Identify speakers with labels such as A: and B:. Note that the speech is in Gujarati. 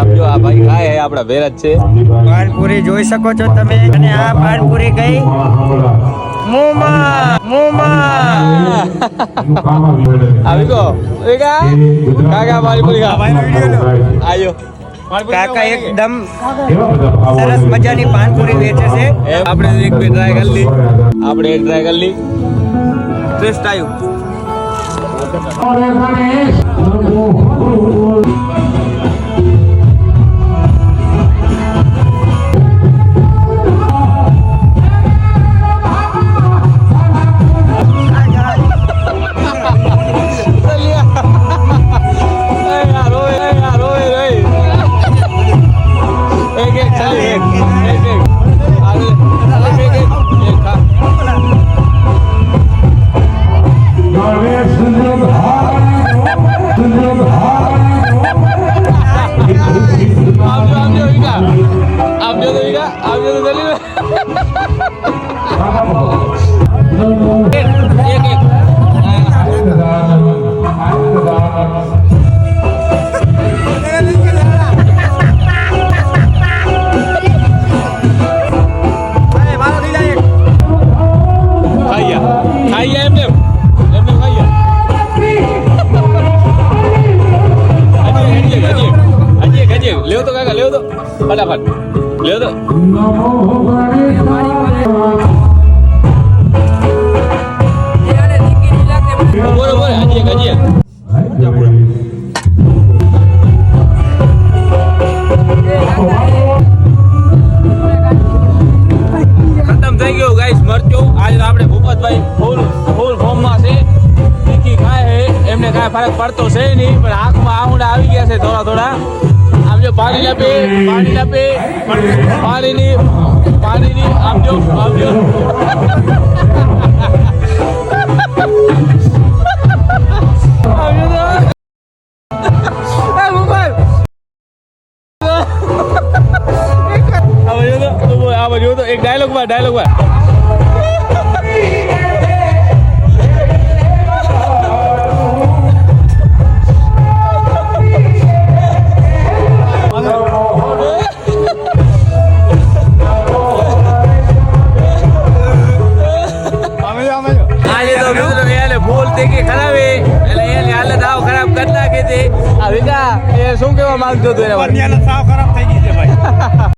A: આમ જો આ ભાઈ ખાય હે આપડા ભેર જ છે
B: પાનપુરી જોઈ શકો છો તમે અને આ પાનપુરી ગઈ
A: આવી ગયો કાકા પાણીપુરી આયો
B: કાકા એકદમ સરસ મજાની પાનપુરી વેચે છે
A: આપણે એક બે ટ્રાય કરી લી આપણે એક ટ્રાય કરી લી ટેસ્ટ આવ્યું લેવો તો કાકા લેવો તો ફટાફટ લેવો તો બરોબર હજી ખતમ થઈ ગયો ગાઈસ મરચો આજે આપણે ભૂપતભાઈ ફૂલ ફોર્મમાં છે તીખી ખાય છે એમને કાંઈ ફરક પડતો છે નહીં પણ આંખમાં આંગળા આવી ગયા છે થોડા આપજો પાણી આપે પાણીની આપજો એક ડાયલોગ માં શું કેવા માંગતો હતો
B: સાવ ખરાબ થઈ ગઈ છે